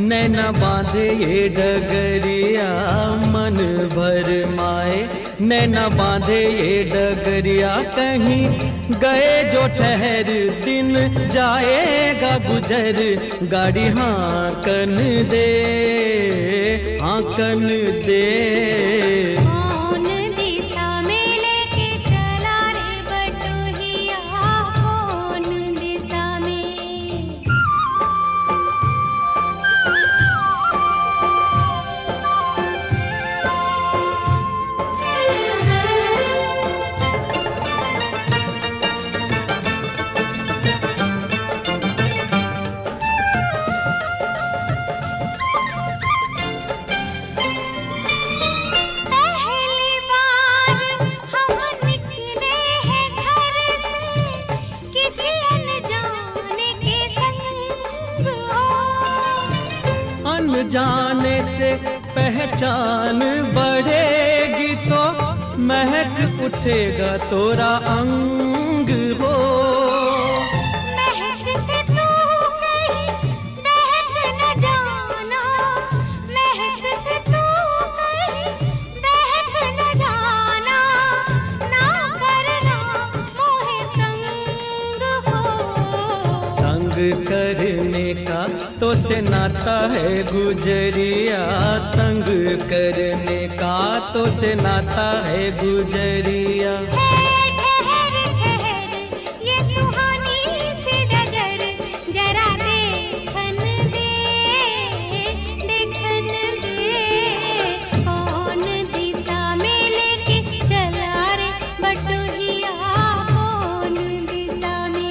नैना बांधे ये डगरिया मन भर माए, नैना बांधे ये डगरिया कहीं गए जो ठहर, दिन जाएगा गुजर, गाड़ी हाँकन दे, हाँकन दे। जाने से पहचान बढ़ेगी तो महक उठेगा तोरा अंग हो। महक से तू कहीं बहक न जाना, महक से तू कहीं बहक न जाना, ना करना मोहे तंग हो। तंग करने का तो से नाता है गुजरिया, तंग करने का तो से नाता है गुजरिया। ठहर ठहर ये सुहानी सी डगर, जरा देखन दे, देखन दे। कौन दिशा में लेके चला रे बटुहिया, कौन दिशा में।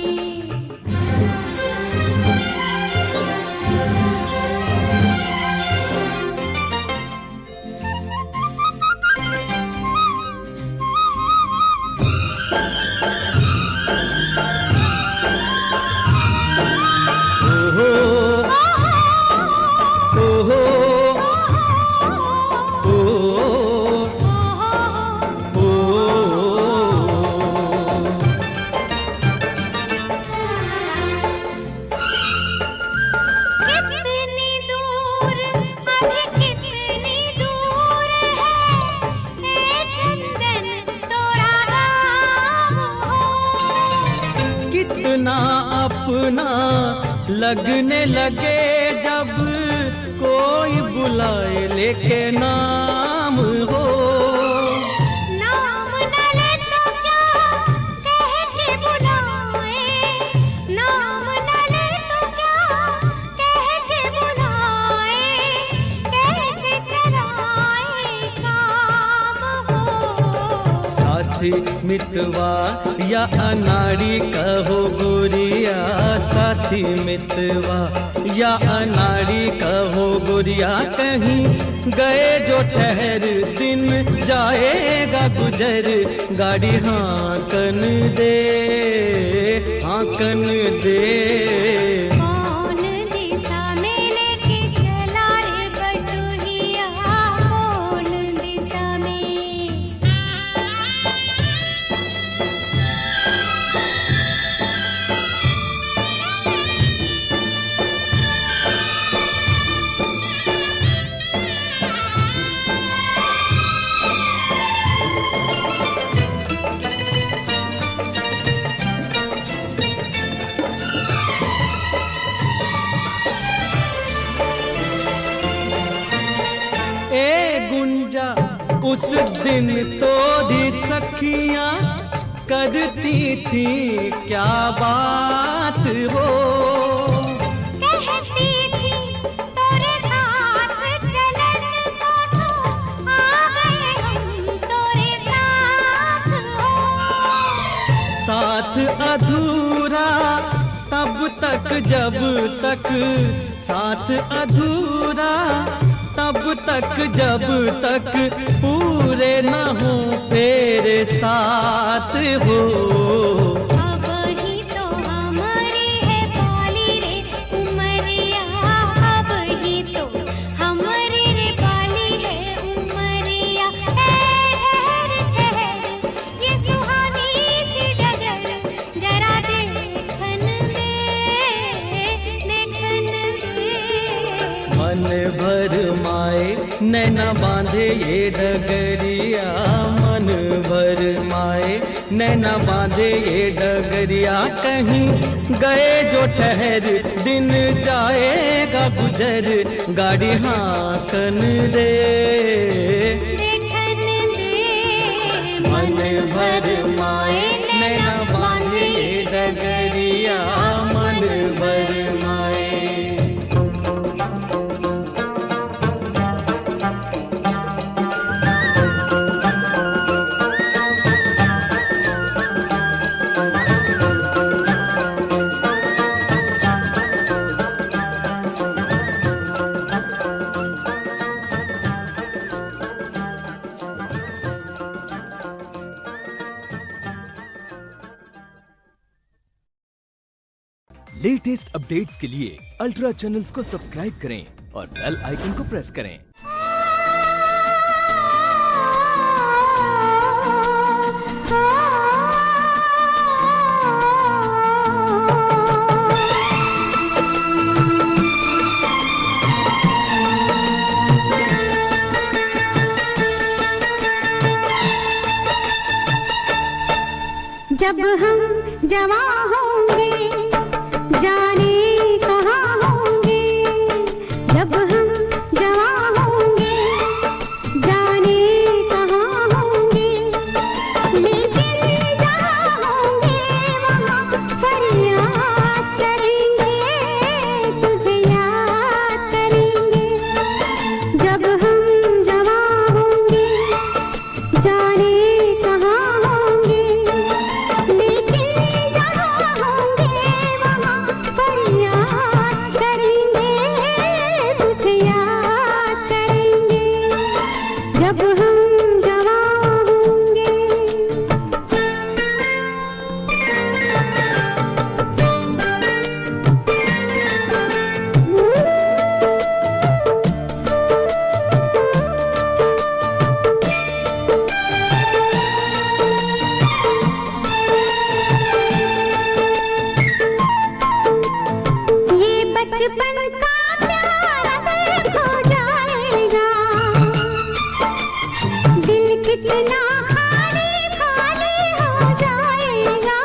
अपना लगने लगे जब कोई बुलाए लेके नाम हो। नाम न ले तो क्या कह के बुलाए, नाम न ले तो क्या कह के बुलाए, कैसे चलाए काम हो। साथी मितवा या अनाड़ी कहो गोरिया, साथी मितवा या अनाड़ी कहो गोरिया, कहीं गए जो ठहर, दिन जाएगा गुजर, गाड़ी हाँकन दे, हाँकन दे। कौन दिशा में लेके चला रे बटुहिया, कौन दिशा में। उस दिन तो भी सखियां करती थी क्या बात हो। कहती थी तोरे साथ चलन को सो, आ गए हम तोरे साथ हो। साथ अधूरा तब तक जब तक, साथ अधूरा तब तक जब तक पूरे न हो तेरे साथ हो। अब ही तो हमारी है पाली रे उमरिया, अब ही तो हमारी रे पाली है उमरिया। ठहर ठहर ये सुहानी सी डगर, जरा देखन दे, देखन दे। नैना बांधे ये डगरिया मन भर माए, नैना बांधे ये डगरिया कहीं गए जो ठहर, दिन जाएगा गुजर गाड़ी हाकन दे, देखन दे मन भर माए, नैना बांधे ये डगरिया मन भर माए। लेटेस्ट अपडेट्स के लिए अल्ट्रा चैनल्स को सब्सक्राइब करें और बेल आइकन को प्रेस करें। जब हम जवान होंगे जाने कहाँ होंगे, जब हम जवान होंगे जाने कहाँ होंगे, लेकिन जहाँ होंगे वहाँ पर याद करेंगे, तुझे याद करेंगे। जब हम जवान होंगे जाने कहाँ होंगे, लेकिन जहाँ होंगे वहाँ पर याद करेंगे, तुझे याद करेंगे। जब हम जवान होंगे। ये बचपन का प्यार अगर खो जाएगा, दिल कितना खाली खाली हो जाएगा।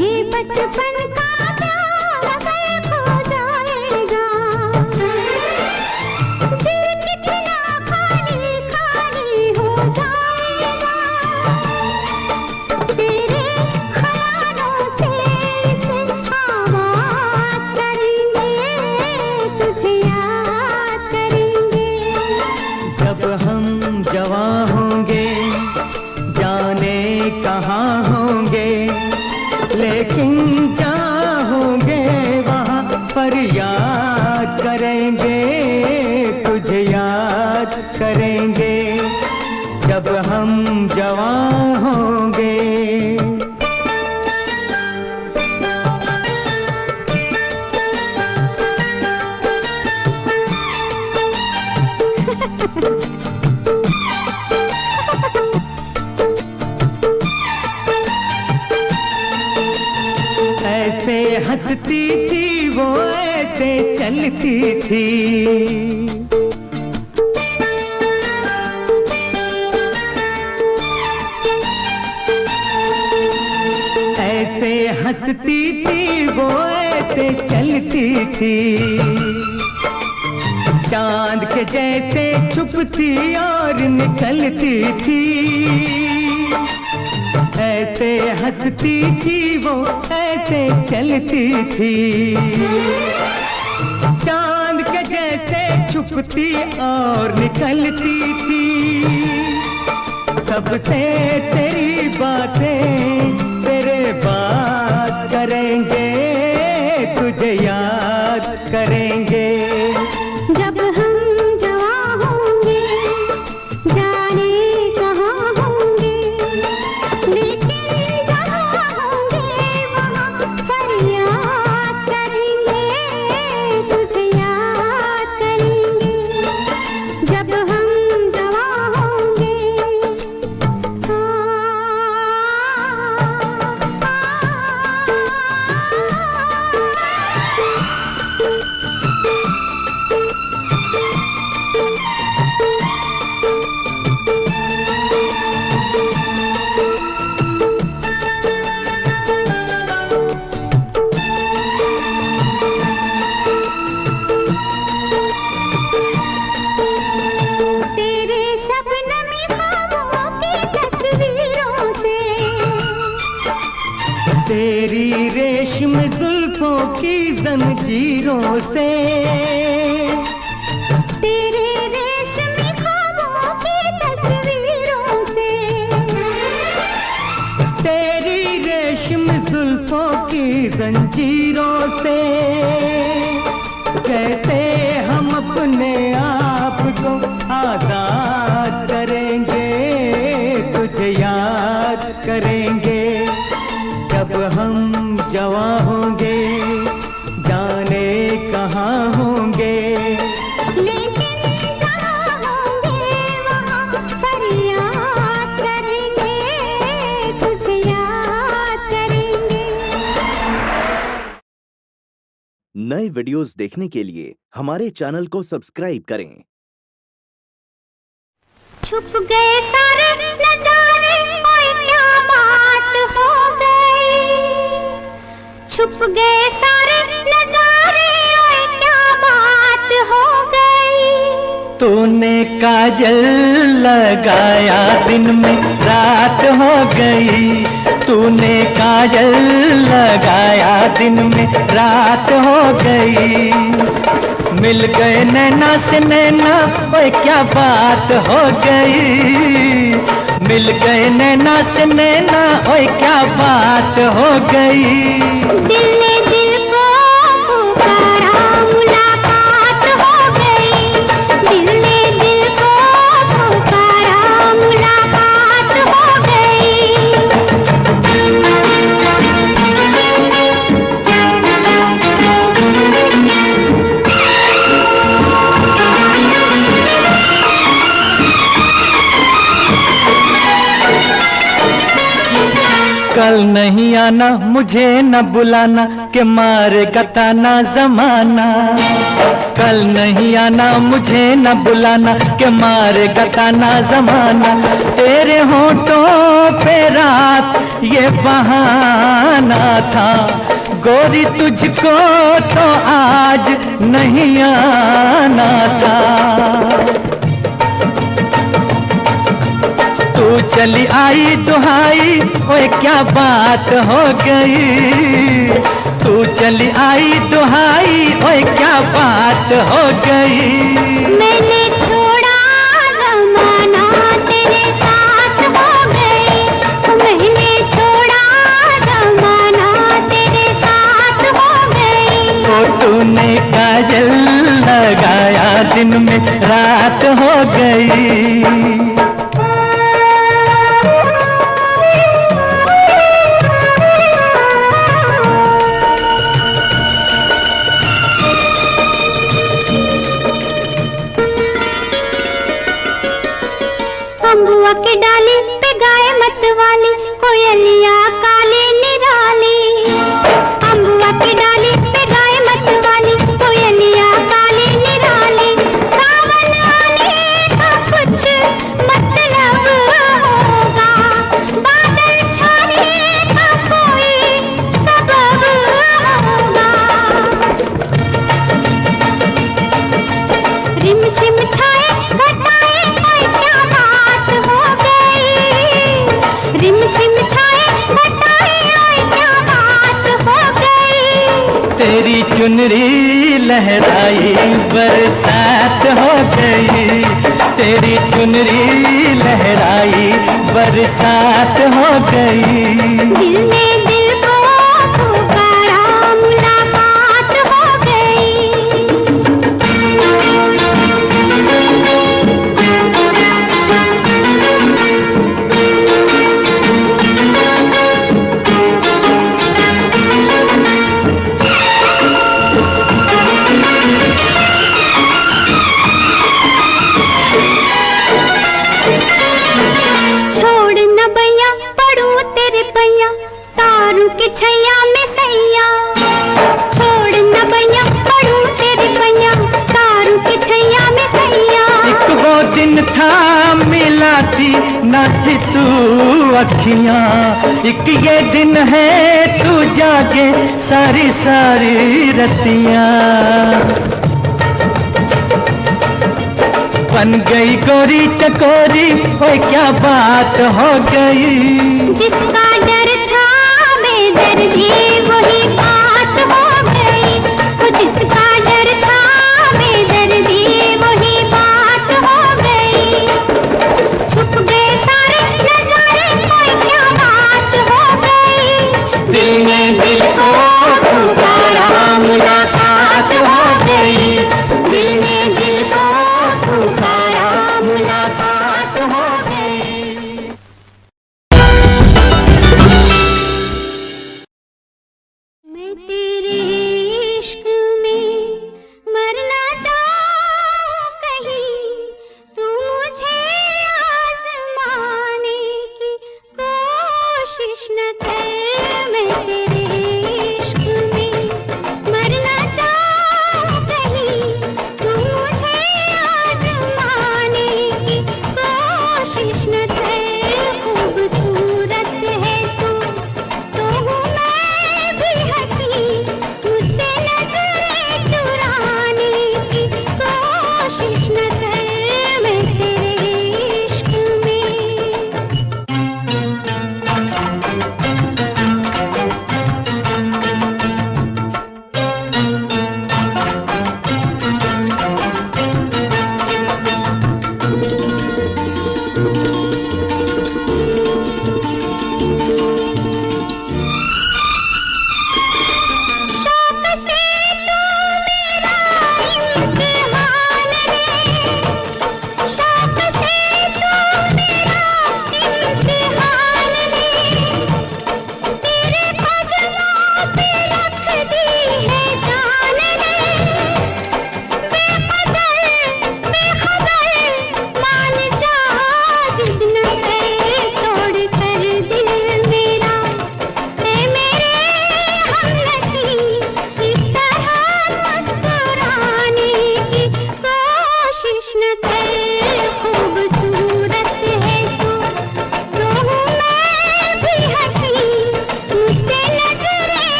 ये बचपन का प्यार अगर खो जाएगा, दिल कितना खाली खाली हो जाएगा। तेरे ख्यालों से इसे आबाद करेंगे, तुझे याद करेंगे। जब हम जवान होंगे जाने कहाँ होंगे, लेकिन जहाँ होंगे वहाँ पर याद करेंगे, तुझे याद करेंगे। जब हम जवान होंगे। ऐसे हंसती थी वो, ऐसे चलती थी, ऐसे हंसती थी वो, ऐसे चलती थी। चांद के जैसे छुपती और निकलती थी, ऐसे हंसती थी वो, ऐसे चलती थी। चांद के जैसे छुपती और निकलती थी। सबसे तेरी बातें तेरे बात करेंगे, तुझे याद करेंगे। जब हम जवान होंगे जाने कहाँ होंगे, लेकिन जहाँ होंगे वहाँ पर याद करेंगे, तुझे याद करेंगे। जब हम जवान होंगे। जुल्फों की जंजीरों से, तेरे रेशमी ख्वाबों की तस्वीरों से, तेरी रेशम जुल्फों की जंजीरों से, कैसे हम अपने आप को आजाद करेंगे, तुझे याद करेंगे जब हम जवां होंगे, जाने कहाँ होंगे। लेकिन जहाँ होंगे वहाँ फरियाद करेंगे, तुझे याद करेंगे। नए वीडियोस देखने के लिए हमारे चैनल को सब्सक्राइब करें। छुप गए सारे नजारे, ओए क्या बात हो गई। छुप गए सारे नजारे, ओए क्या बात हो गई। तूने काजल लगाया दिन में रात हो गई, तूने काजल लगाया दिन में रात हो गई। मिल गए नैना से नैना, ओए क्या बात हो गई। मिल गए नैना से नैना, ओए क्या बात हो गई। दिल ने दिल को पुकारा, मुलाकात हो गई। दिल ने दिल को पुकारा, मुलाकात हो गई। कल नहीं आना, मुझे न बुलाना, के मारेगा ताना जमाना। कल नहीं आना, मुझे न बुलाना, के मारेगा ताना जमाना। तेरे होठों पे रात ये बहाना था, गोरी तुझको तो आज नहीं आना था। तू चली आई दुहाई, ओए क्या बात हो गई। तू चली आई दुहाई, ओए क्या बात हो गई। मैंने छोड़ा जमाना, तेरे साथ हो गई। मैंने छोड़ा जमाना, तेरे साथ हो गई। तो तूने काजल लगाया दिन में रात हो गई। अम्बुआ की डाली पे गाय मत वाली, कोयलिया काली निराली। अम्बुआ की डाली पे गाय मत वाली, कोयलिया काली निराली। सावन आने का कुछ मतलब होगा, बादल छाने का कोई सबब होगा। रिम झिम छाए घटाए, ओए क्या बात हो गई। रिम झिम छाए घटाए, ओए क्या बात हो गई। तेरी चुनरी लहराई बरसात हो गई। तेरी चुनरी लहराई बरसात हो गई। दिल ने दिल को पुकारा, मुलाकात हो गई। छोड़ न भैया पड़ू तेरे पैया, तारू के छैया में सैया। छोड़ न भैया पड़ू तेरे पैया, तारू के छैया में सैया। एक वो दिन था मिला थी न थी तू अखियां, एक ये दिन है तू जागे सारी सारी रतियां। बन गई गोरी चकोरी, ओए क्या बात हो गई। जिसका डर था बेदर्दी, वही बात हो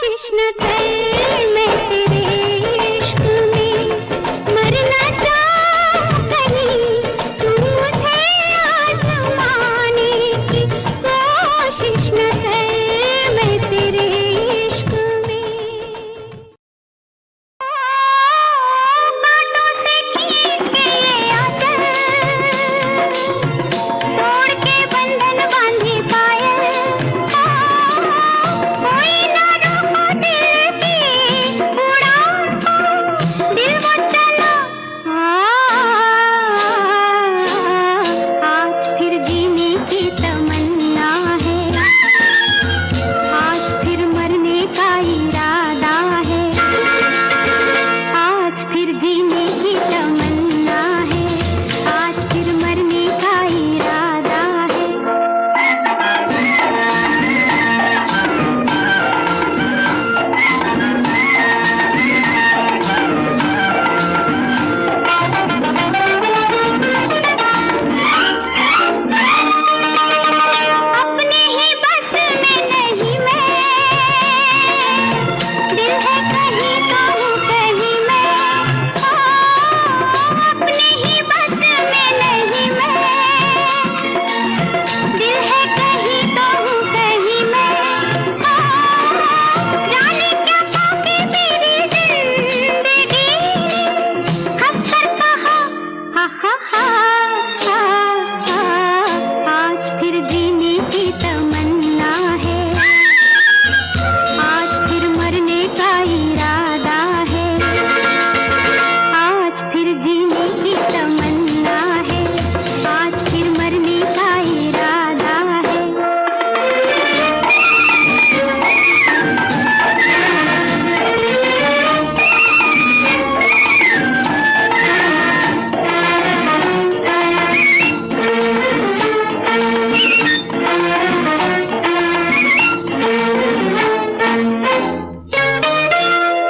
कोशिश न कर, मैं तेरे इश्क में मरना चाहूं कहीं, तू मुझे आजमाने की कोशिश न कर, मैं तेरे इश्क में। बातों से खींच के ये आंचल, तोड़ के बंधन बांधे पायल, कोई ना रोको दिल की उड़ान को, दिल वो चला आज फिर जीने की तमन्ना है, आज फिर मरने का इरादा है, आज फिर जीने की तमन्ना है, आज फिर मरने का इरादा है। अपने ही बस में नहीं मैं, दिल है कहीं तो हूँ कहीं मैं, अपने ही बस में नहीं मैं, दिल है कहीं तो हूँ कहीं मैं, जाने क्या पाके मेरी जिंदगी हंस कर कहा हा हा हा, आज फिर जीने की तमन्ना है, आज फिर मरने का इरादा है, आज फिर जीने की तमन्ना है, आज फिर मरने का इरादा है।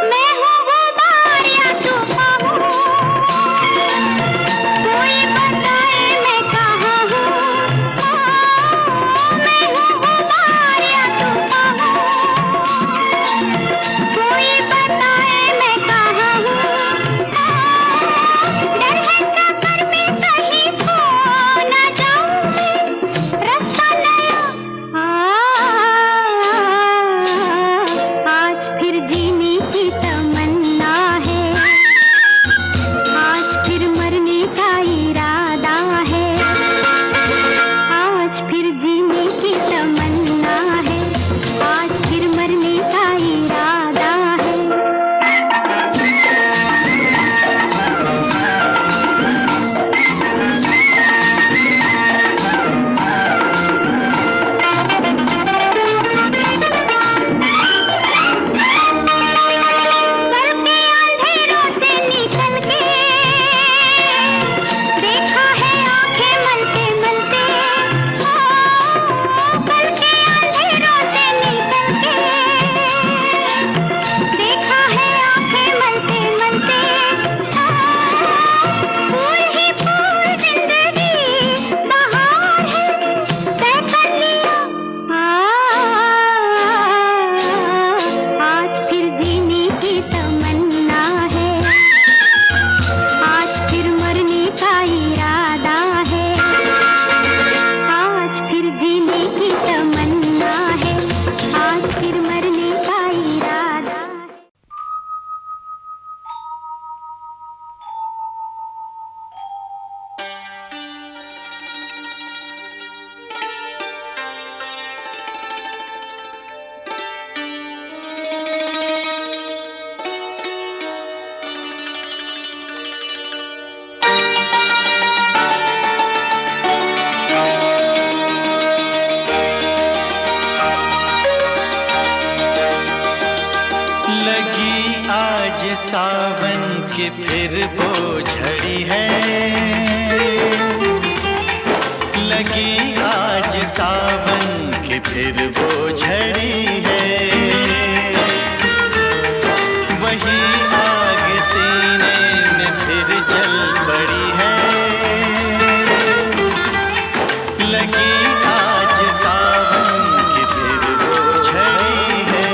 मैं हूँ वो बार या तूफान हूँ, कोई बताए मैं कहाँ हूँ, मैं हूँ वो बार या तूफान हूँ, कोई बताए मैं कहाँ हूँ, डर है सफर में कहीं खो न जाऊँ, रास्ता नया आज फिर जीने की तमन्ना है, आज फिर मरने का इरादा है, आज फिर जीने की तमन्ना है, आज फिर मरने का इरादा है। कल के अंधेरों से निकल के देखा है आंखें मलते मलते, कल के अंधेरों से निकल के देखा है आंखें मलते मलते, फूल ही फूल जिंदगी बहार है, तय कर लिया आज फिर जीने की तमन्ना है, आज फिर मरने का इरादा है, आज फिर जीने की तमन्ना है, आज फिर मरने का इरादा है। लगी आज सावन की फिर वो झड़ी है, लगी आज सावन की फिर वो झड़ी है, वही आग सीने में फिर जल पड़ी है, लगी आज सावन की फिर वो झड़ी है।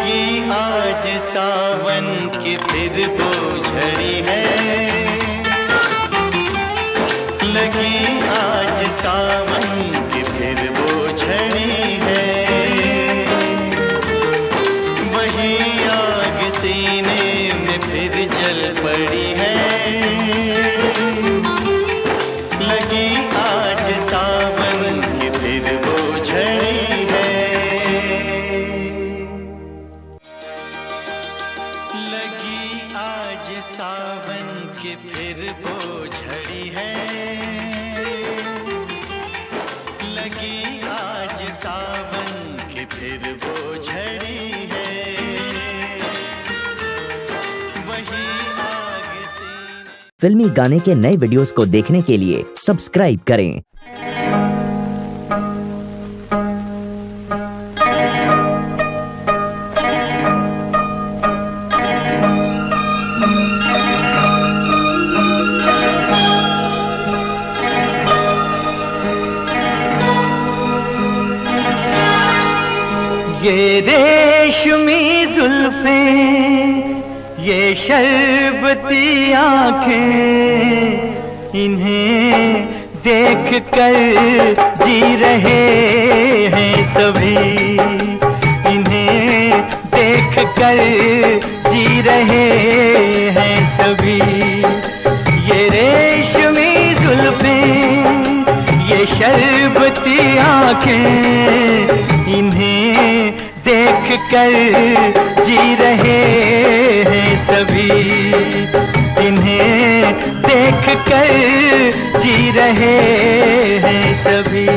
लगी आज सावन की फिर वो झड़ी है, लगी आज सावन की फिर वो झड़ी है। वही आग सीने में फिर जल पड़ी है, लगी आज सावन की फिर वो झड़ी है। लगी आज सावन की फिर वो झड़ी है, लगी आज सावन की फिर वो झड़ी है। वही आग सीने। फिल्मी गाने के नए वीडियोस को देखने के लिए सब्सक्राइब करें। ये रेशमी जुल्फें, ये शरबती आंखें, इन्हें देख कर जी रहे हैं सभी, इन्हें देख कर जी रहे हैं सभी। ये रेशमी जुल्फें, ये शरबती आंखें, इन्हें देख कर जी रहे हैं सभी, इन्हें देख कर जी रहे हैं सभी।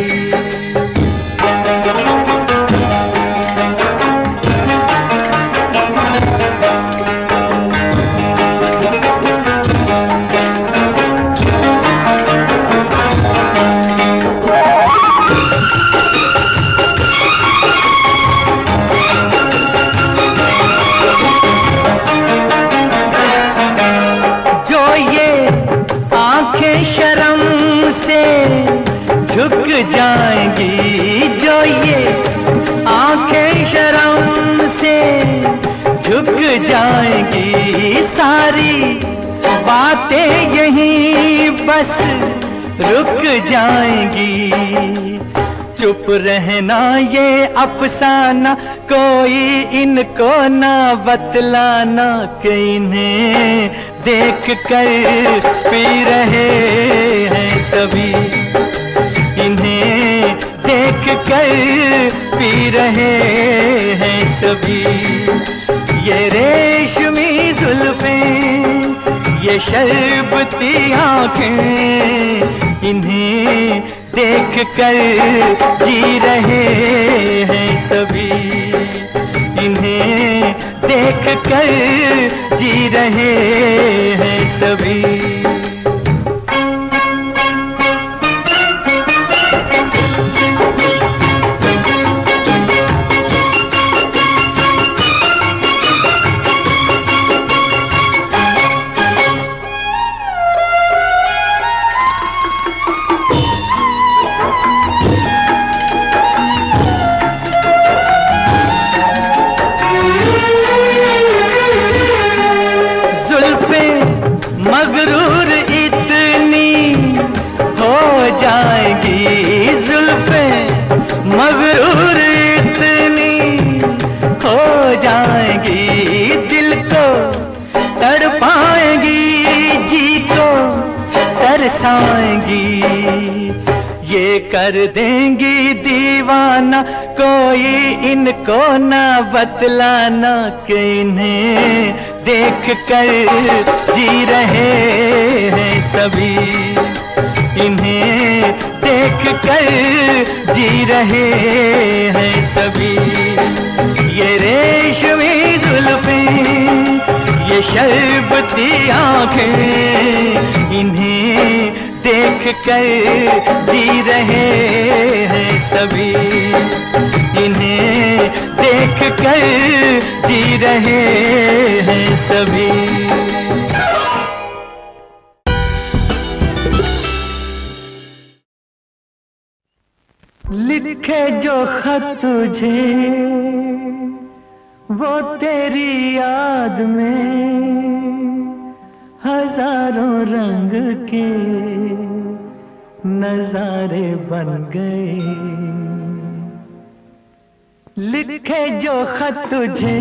झुक जाएंगी, जो ये आंखें शर्म से झुक जाएंगी, सारी बातें यहीं बस रुक जाएंगी। चुप रहना ये अफसाना, कोई इनको ना बतलाना, कि इन्हें देख कर पी रहे हैं सभी, इन्हें देख कर पी रहे हैं सभी। ये रेशमी जुल्फें, ये शरबती आंखें, इन्हें देख कर जी रहे हैं सभी, इन्हें देख कर जी रहे हैं सभी। मगरूर इतनी हो जाएंगी, जुल्फें मगरूर इतनी हो जाएंगी, दिल को तड़पाएंगी, जी को तरसाएंगी। ये कर देंगी दीवाना, कोई इनको ना बतलाना, कि इन्हें देख कर जी रहे हैं सभी, इन्हें देख कर जी रहे हैं सभी। ये रेशमी जुल्फें, ये शरबती आंखें, इन्हें देख कर जी रहे हैं सभी, इन्हें देख कर जी रहे हैं सभी। लिखे जो खत तुझे वो तेरी याद में हजारों रंग के नजारे बन गए। लिखे जो खत तुझे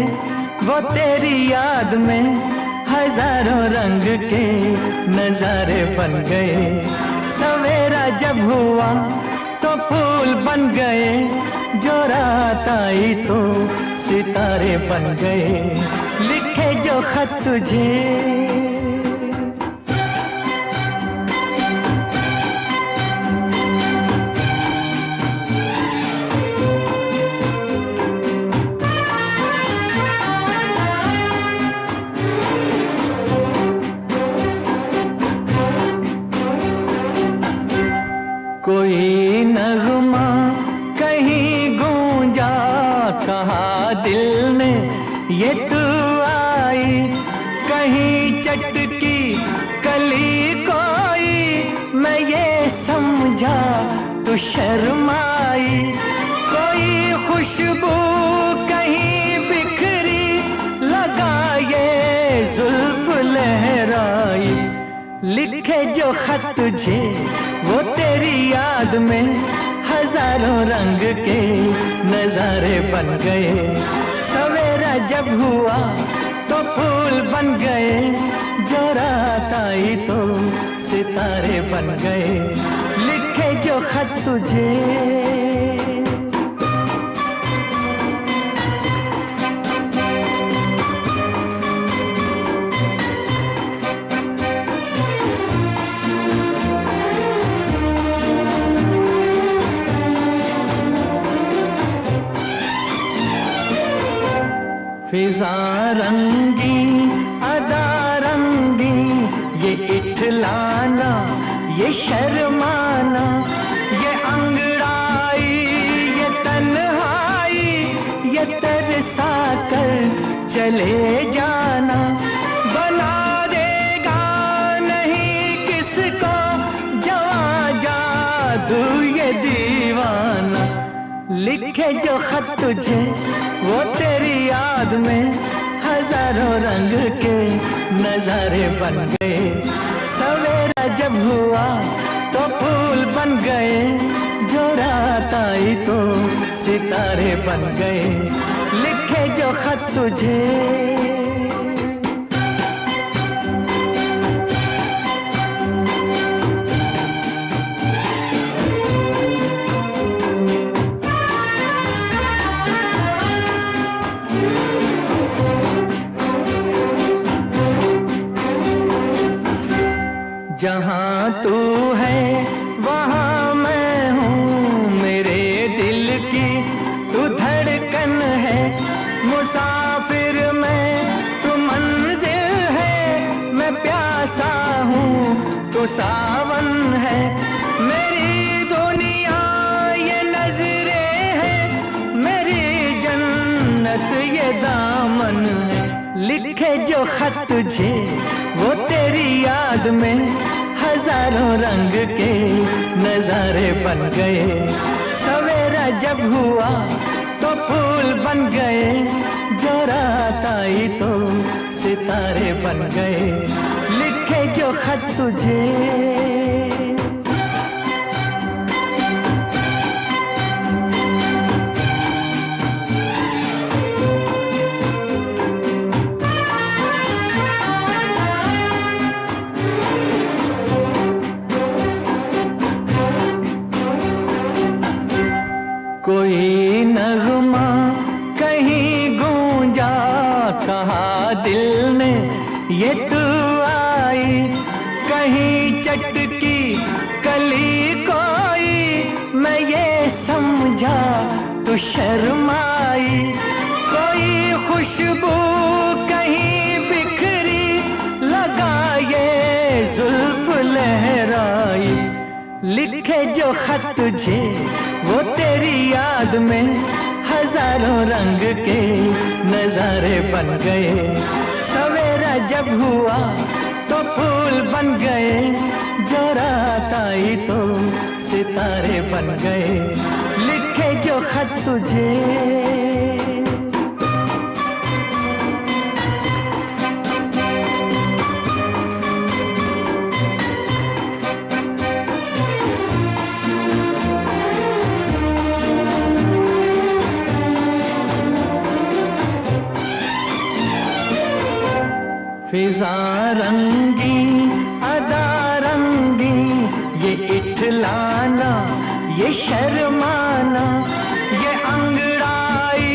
वो तेरी याद में हजारों रंग के नजारे बन गए। सवेरा जब हुआ तो फूल बन गए, जो रात आई तो सितारे बन गए। लिखे जो खत तुझे कोई नगमा कहीं गूंजा, कहा दिल ने ये तू आई। कहीं चटकी कली कोई, मैं ये समझा तू शर्माई। कोई खुशबू कहीं बिखरी, लगा ये जुल्फ लहराई। लिखे जो खत तुझे वो तेरी याद में हजारों रंग के नजारे बन गए। सवेरा जब हुआ तो फूल बन गए, जो रात आई तो सितारे बन गए। लिखे जो खत तुझे फिजा रंगी अदा रंगी, ये इठलाना ये शर्माना, ये अंगड़ाई ये तन्हाई, ये तरसा कर चले जाना। बना देगा नहीं किसको जवां जादू ये दीवाना। लिखे जो खत तुझे वो तेरी याद में हजारों रंग के नजारे बन गए। सवेरा जब हुआ तो फूल बन गए, जो रात आई तो सितारे बन गए। लिखे जो खत तुझे जहाँ तू है वहाँ मैं हूँ, मेरे दिल की तू धड़कन है। मुसाफिर मैं तू मंजिल है, मैं प्यासा हूँ तू सावन है। मेरी दुनिया ये नजरें है, मेरी जन्नत ये दामन है। लिखे जो खत तुझे वो तेरी याद में हजारों रंग के नजारे बन गए। सवेरा जब हुआ तो फूल बन गए, जो रात आई तो सितारे बन गए। लिखे जो खत तुझे कोई नगमा कहीं गूंजा, कहा दिल ने ये तू आई। कहीं चटकी कली कोई, मैं ये समझा तू शर्माई। कोई खुशबू कहीं बिखरी, लगा ये जुल्फ लहराई। लिखे जो खत तुझे वो तेरी याद में हजारों रंग के नजारे बन गए। सवेरा जब हुआ तो फूल बन गए, जो रात आई तो सितारे बन गए। लिखे जो खत तुझे फिजा रंगी अदा रंगी, ये इठलाना ये शर्माना, ये अंगड़ाई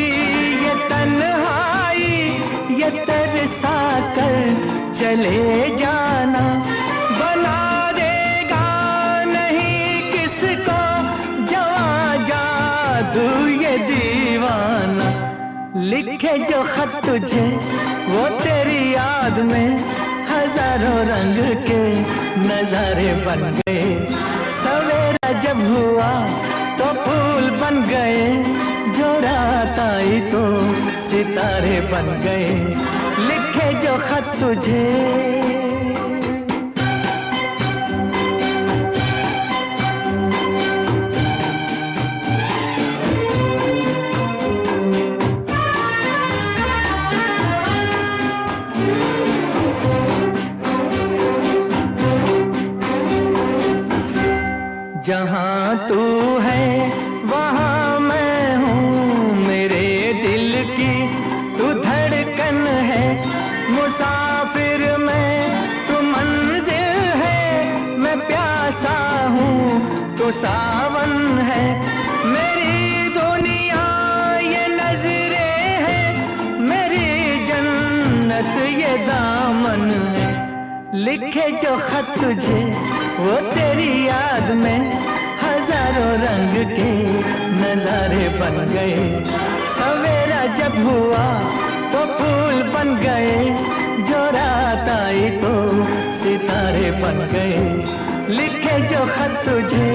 ये तन्हाई, ये तरसा कर चले जाना। बना देगा नहीं किसको जवां जादू ये दीवाना। लिखे जो खत तुझे वो तेरी याद में हजारों रंग के नजारे बन गए। सवेरा जब हुआ तो फूल बन गए, जो रात आई तो सितारे बन गए। लिखे जो खत तुझे जहाँ तू है वहाँ मैं हूँ, मेरे दिल की तू धड़कन है। मुसाफिर मैं तू मंजिल है, मैं प्यासा हूँ तू सावन है। मेरी दुनिया ये नजरें है, मेरी जन्नत ये दामन है। लिखे जो खत तुझे वो तेरी याद में हजारों रंग के नजारे बन गए। सवेरा जब हुआ तो फूल बन गए, जो रात आई तो सितारे बन गए। लिखे जो खत तुझे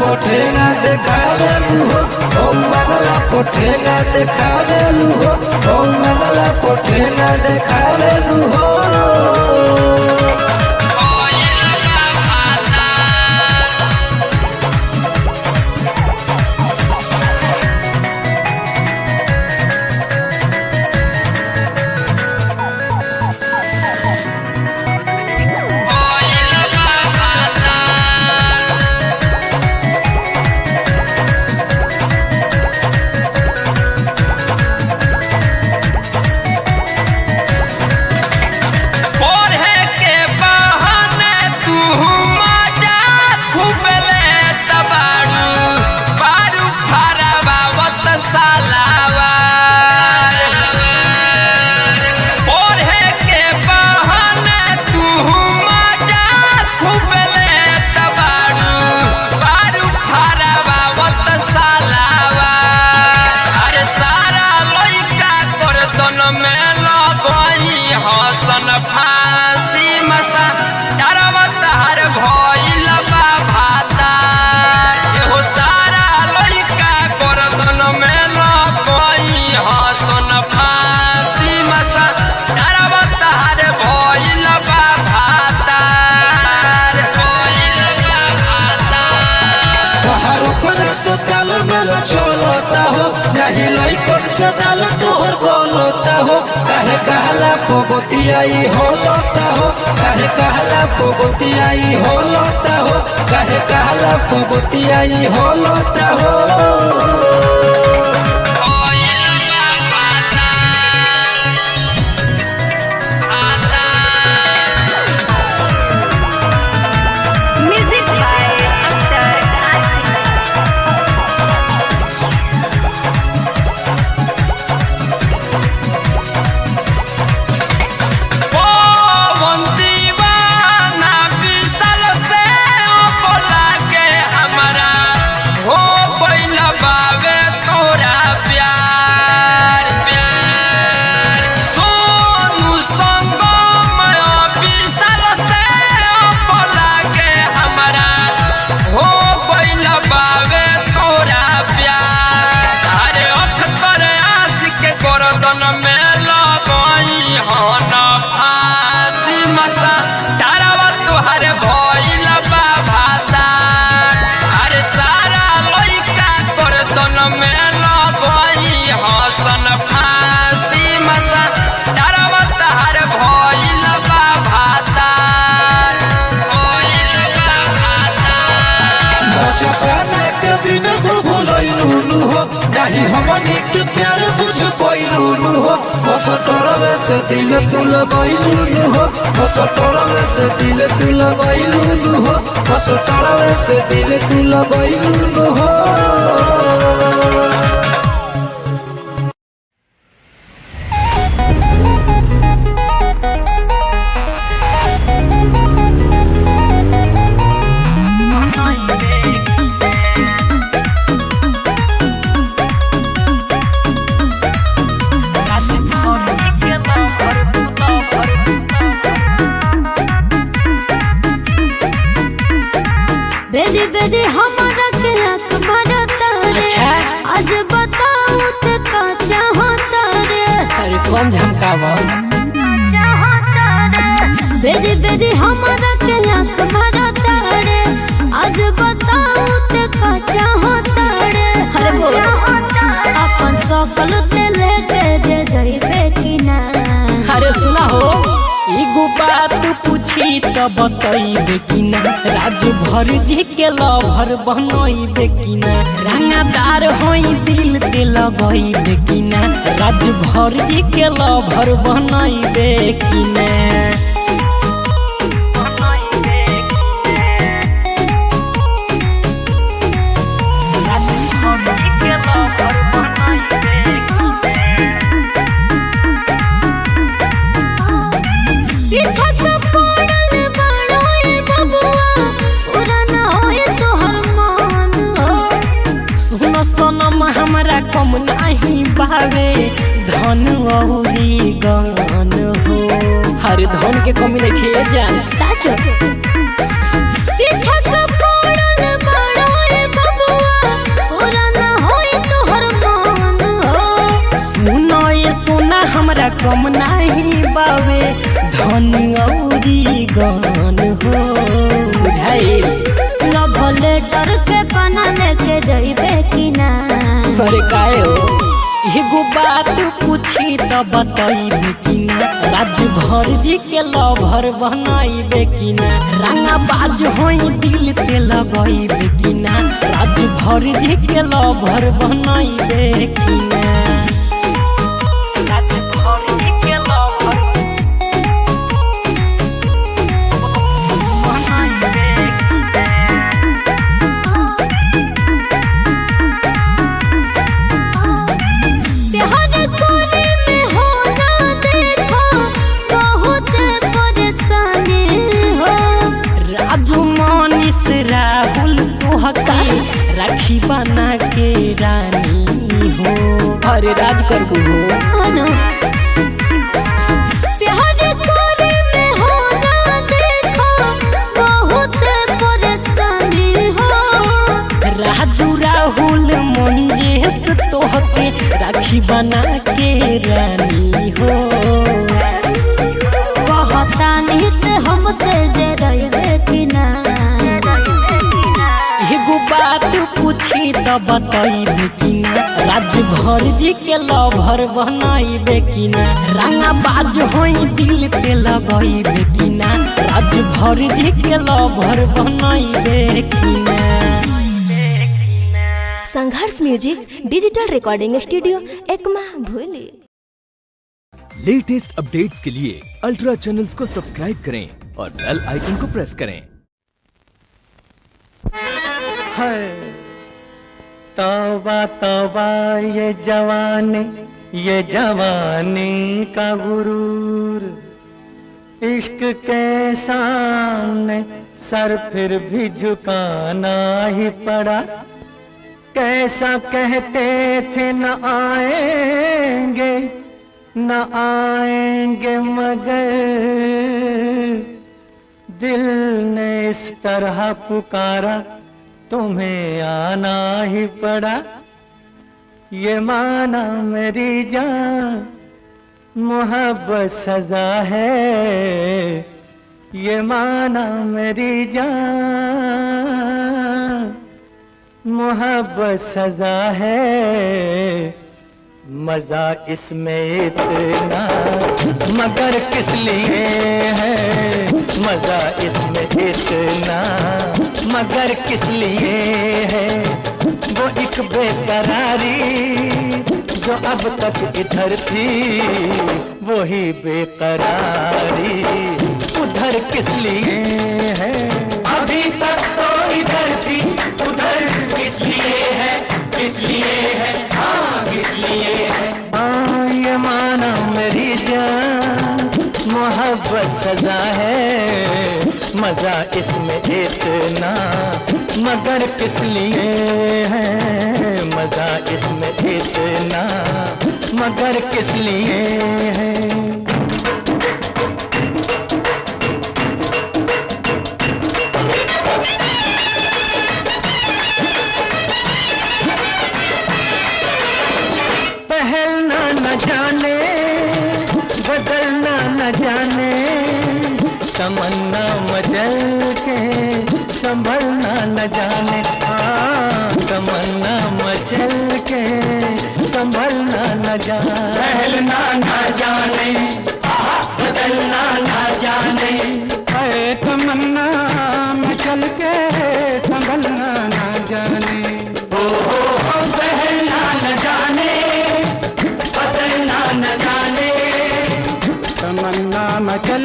पोठेगा देखा देलू हो, ओ मंगला पोठेगा देखा देलू हो, ओ मंगला पोठेगा देखा देलू हो। नहीं लोई कौन सा दाल तोहर बोलता हो, काहे कहला पोगोतियाई होलता हो काहे कहला पोगोतियाई होलता हो काहे कहला पोगोतियाई होलता हो हमनी के प्यार बुझ पैलू हो बसटरवे से दिल तू लगैलू हो बसटरवे से दिल तू लगैलू हो बसटरवे से दिल तू लगैलू हो बेदी बेदी हमारा के अखबार तारे आज बताओ ते का चाहता रे अरे कौन झमकावा बेदी बेदी हमारा के अखबार तारे आज बताओ ते का चाहता रे अरे बोल अपन सकल ते लेके जे जइबे कि ना अरे सुना हो एगो बात पूछी तो बतइबे कि ना राजभर जी के लभर बनइबे कि ना रंगदार होई दिल ते लगइबे कि ना राजभर जी के लभर बनइबे कि ना हमरा कम नहीं बावे धन औरी गन हो हर धन के कमी नहीं जान सच पीछा का पड़ल बड़ोए बबुआ पूरा ना होई तोहर मान हो सुनो ये सोना हमरा कम नहीं बावे धन औरी गन हो बुझाई लव लेटर के पना लेके जइबे कि ना अरे काहे हो एगो बात पूछी तो बतइबे कि ना राजभर जी के लभर बनइबे कि ना रंगाबाज होई दिल ते लगइबे कि ना राजभर जी के लभर बनइबे कि ना राजभर जी के लभर राहुल तोहके राखी बना के रानी हो अरे राज करबू हो प्यार करे में हो ना देखो बहुत परेशानी हो राजू राहुल मंजेश तोहके राखी बना के रानी हो कहता निहित हमसे जे रहे कि ना एगो बात पूछी तो बताइबे कि ना राजभर जी के लभर बनाइबे कि ना रंगा बाज होई दिल पे लगाइबे कि ना राजभर जी के लभर बनाइबे कि ना। Sangharsh music digital recording studio एकमा भूली। लेटेस्ट अपडेट्स के लिए अल्ट्रा चैनल्स को सब्सक्राइब करें और बेल आइकन को प्रेस करें। है तौबा तौबा ये जवानी का गुरूर, इश्क के सामने सर फिर भी झुकाना ही पड़ा। कैसा कहते थे न आएंगे मगर दिल ने इस तरह पुकारा, तुम्हें आना ही पड़ा। ये माना मेरी जान मोहब्बत सजा है, ये माना मेरी जान मोहब्बत सजा है। मजा इसमें इतना मगर किस लिए है, मजा इसमें इतना मगर किस लिए है। वो एक बेकरारी जो अब तक इधर थी, वही बेकरारी उधर किस लिए है। अभी तक तो इधर थी, उधर किस लिए है, किस लिए है, हाँ किस लिए है। हाँ ये माना मेरी जान मोहब्बत सजा है, मजा इसमें इतना मगर किस लिए है, मजा इसमें इतना मगर किस लिए है। पहलना न जाने बदलना न जाने, तमन्ना मचल के संभलना न जाने। हाँ तमन्ना मचल के संभलना न जाने। पहलना न जाने बदलना न जाने, है तमन्ना मचल के संभलना न जाने। पहलना न जाने बदलना न जाने, तमन्ना मचल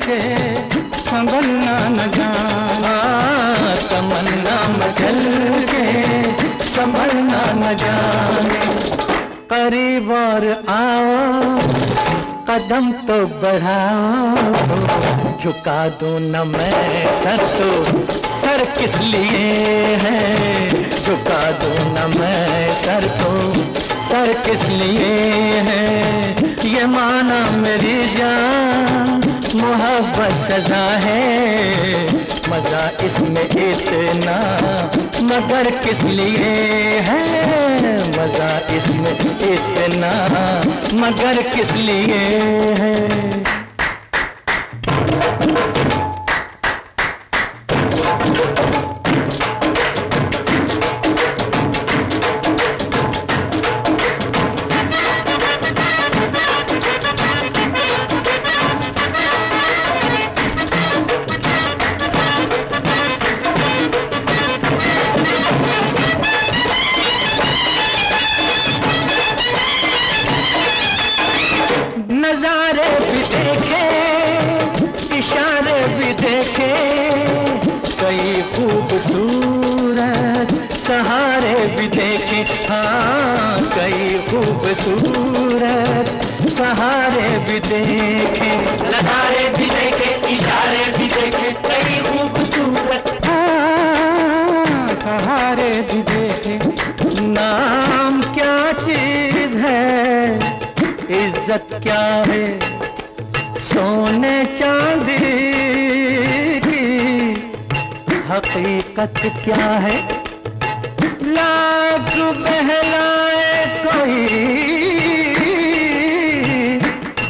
के संभलना न जाना। तमन्ना मचल के संभलना न जाने। करीब और आओ कदम तो बढ़ाओ, झुका दूं न मैं सर तो सर किस लिए है। झुका दूं न मैं सर तो सर किस लिए है। ये माना मेरी जान मोहब्बत सजा है, मजा इसमें इतना मगर किस लिए है। मजा इसमें इतना मगर किस लिए है। नजारे भी देखे इशारे भी देखे, कई खूबसूरत सहारे भी देखे। हाँ कई खूबसूरत सहारे भी देखे। नजारे भी देखे इशारे भी देखे, कई खूबसूरत सहारे भी देखे। नाम क्या चीज है, इज्जत क्या है, सोने चांदी की हकीकत क्या है। लाख बहलाए कोई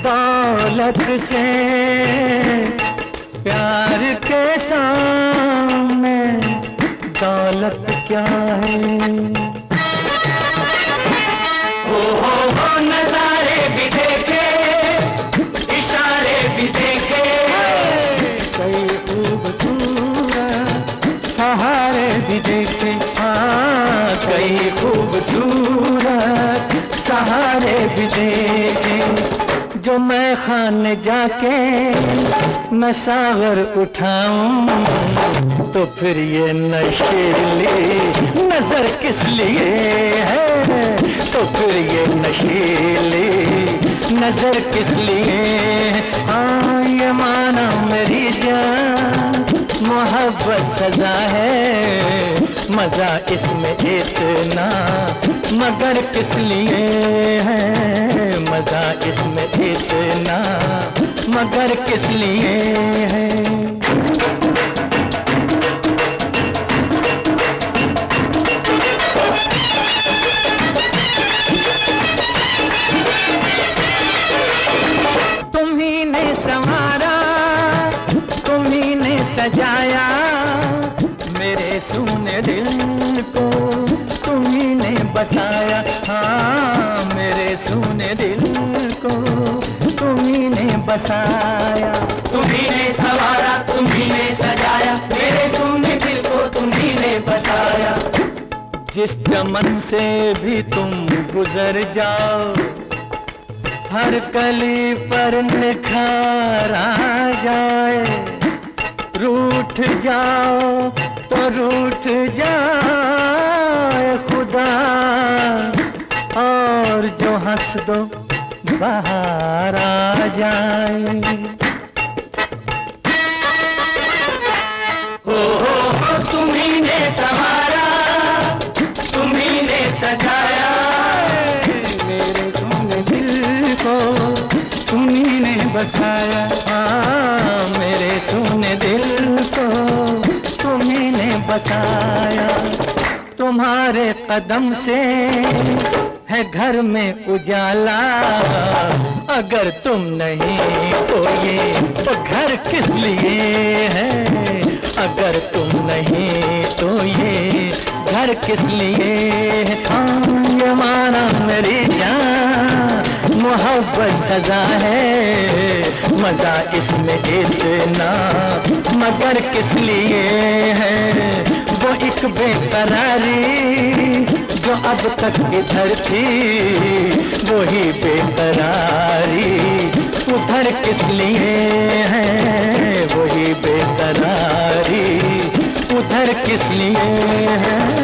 दौलत से, प्यार के सामने दौलत क्या है। भी देखे। जो मैं खाने जाके मैं सागर उठाऊं तो फिर ये नशीली नजर किस लिए है, तो फिर ये नशीली नजर किस लिए। हाँ ये माना मेरी जान मोहब्बत सजा है, मजा इसमें इतना मगर किस लिए है, मजा इसमें इतना मगर किस लिए है। तुम्ही ने संवारा, तुम्ही ने सजाया मेरे सूने दिल को, तुम्ही ने बसाया। हाँ मेरे सूने दिल को तुम्ही ने बसाया। तुम्ही ने संवारा, तुम्ही ने सजाया मेरे सूने दिल को तुम्ही ने बसाया। जिस चमन से भी तुम गुजर जाओ हर कली पर निखार आ जाए। रूठ जाओ तो रूठ जाए खुदा, और जो हंस दो बाहर आ जाए। हो तुम्ही ने संवारा, तुम्ही ने सजाया मेरे सोने दिल को तुम्ही ने बसाया। हाँ मेरे सोने दिल को तुम्ही ने बसाया। तुम्हारे कदम से है घर में उजाला, अगर तुम नहीं तो ये तो घर किस लिए है, अगर तुम नहीं तो ये घर किस लिए है। हाँ ये माना मेरी जान मोहब्बत सजा है, मजा इसमें इतना मगर किस लिए है। वो एक बेकरारी जो अब तक इधर थी, वही बेकरारी उधर किस लिए है, वही बेकरारी उधर किस लिए है।